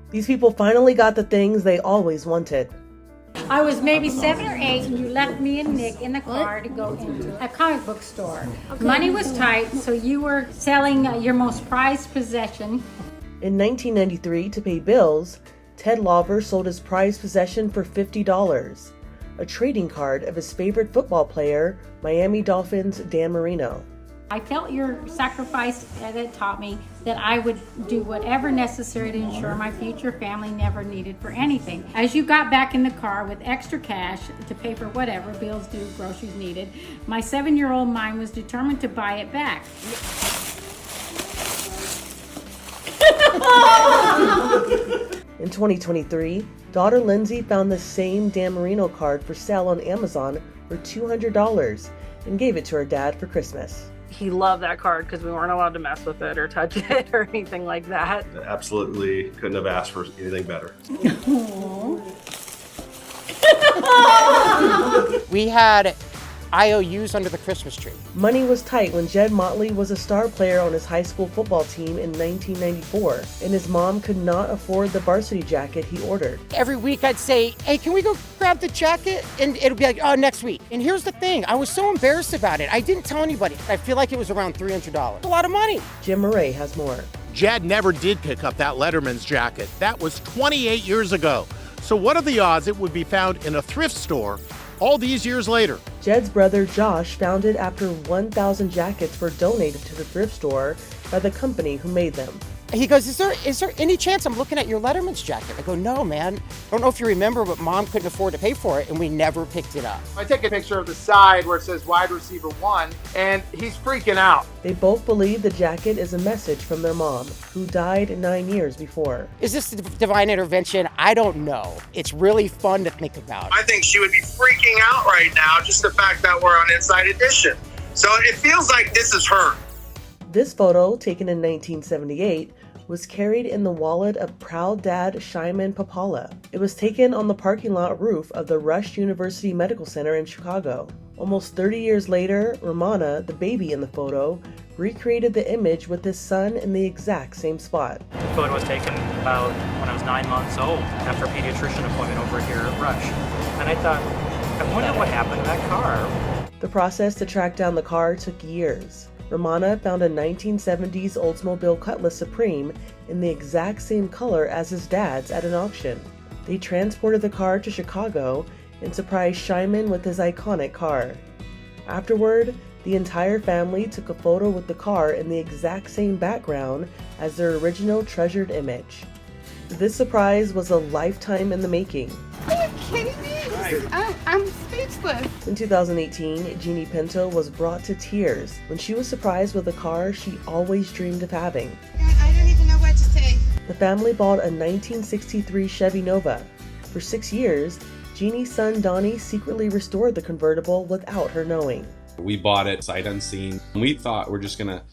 These people finally got the things they always wanted. I was maybe 7 or 8 and you left me and Nick in the car to go into a comic book store. Money was tight, so you were selling your most prized possession. In 1993, to pay bills, Ted Lawver sold his prized possession for $50, a trading card of his favorite football player, Miami Dolphins' Dan Marino. I felt your sacrifice that taught me that I would do whatever necessary to ensure my future family never needed for anything. As you got back in the car with extra cash to pay for whatever bills due, groceries needed, my 7-year-old mind was determined to buy it back. In 2023, daughter Lindsay found the same Dan Marino card for sale on Amazon for $200 and gave it to her dad for Christmas. He loved that card because we weren't allowed to mess with it or touch it or anything like that. Absolutely couldn't have asked for anything better. We had IOUs under the Christmas tree. Money was tight when Jed Motley was a star player on his high school football team in 1994, and his mom could not afford the varsity jacket he ordered. Every week I'd say, hey, can we go grab the jacket? And it'll be like, oh, next week. And here's the thing, I was so embarrassed about it. I didn't tell anybody. I feel like it was around $300. A lot of money. Jim Murray has more. Jed never did pick up that Letterman's jacket. That was 28 years ago. So what are the odds it would be found in a thrift store all these years later? Jed's brother Josh found it after 1,000 jackets were donated to the thrift store by the company who made them. He goes, is there any chance I'm looking at your Letterman's jacket? I go, no, man. I don't know if you remember, but Mom couldn't afford to pay for it, and we never picked it up. I take a picture of the side where it says wide receiver 1, and he's freaking out. They both believe the jacket is a message from their mom, who died 9 years before. Is this divine intervention? I don't know. It's really fun to think about. I think she would be freaking out right now, just the fact that we're on Inside Edition. So it feels like this is her. This photo, taken in 1978, was carried in the wallet of proud dad Shyman Papala. It was taken on the parking lot roof of the Rush University Medical Center in Chicago. Almost 30 years later, Ramana, the baby in the photo, recreated the image with his son in the exact same spot. The photo was taken about when I was 9 months old after a pediatrician appointment over here at Rush. And I thought, I wonder what happened to that car. The process to track down the car took years. Ramana found a 1970s Oldsmobile Cutlass Supreme in the exact same color as his dad's at an auction. They transported the car to Chicago and surprised Shyman with his iconic car. Afterward, the entire family took a photo with the car in the exact same background as their original treasured image. This surprise was a lifetime in the making. Are you kidding me? I'm speechless. In 2018, Jeanne Pinto was brought to tears when she was surprised with a car she always dreamed of having. I don't even know what to say. The family bought a 1963 Chevy Nova. For 6 years, Jeanne's son Donnie secretly restored the convertible without her knowing. We bought it sight unseen. We thought we're just gonna,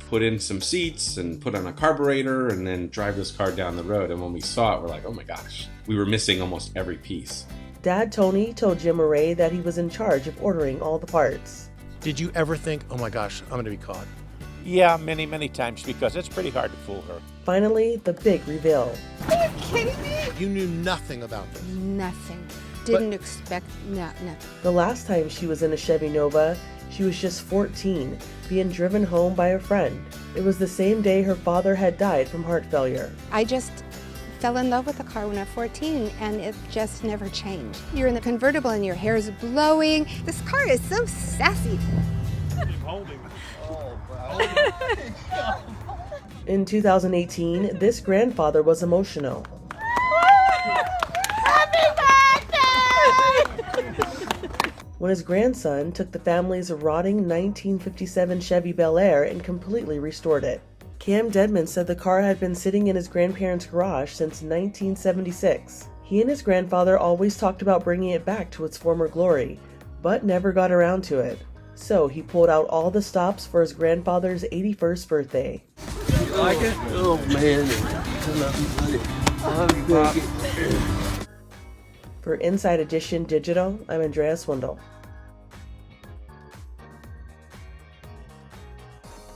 put in some seats and put on a carburetor and then drive this car down the road. And when we saw it, we're like, oh my gosh, we were missing almost every piece. Dad Tony told Jim Murray that he was in charge of ordering all the parts. Did you ever think, oh my gosh, I'm gonna be caught? Yeah, many, many times, because it's pretty hard to fool her. Finally, the big reveal. Are you kidding me? You knew nothing about this. Nothing. Didn't expect, nothing. The last time she was in a Chevy Nova, she was just 14, being driven home by a friend. It was the same day her father had died from heart failure. I just fell in love with the car when I was 14, and it just never changed. You're in the convertible and your hair is blowing. This car is so sassy. Keep holding. In 2018, this grandfather was emotional. When his grandson took the family's rotting 1957 Chevy Bel Air and completely restored it. Cam Dedman said the car had been sitting in his grandparents' garage since 1976. He and his grandfather always talked about bringing it back to its former glory, but never got around to it. So he pulled out all the stops for his grandfather's 81st birthday. You like it? Oh man, I love you, buddy. For Inside Edition Digital, I'm Andrea Swindall.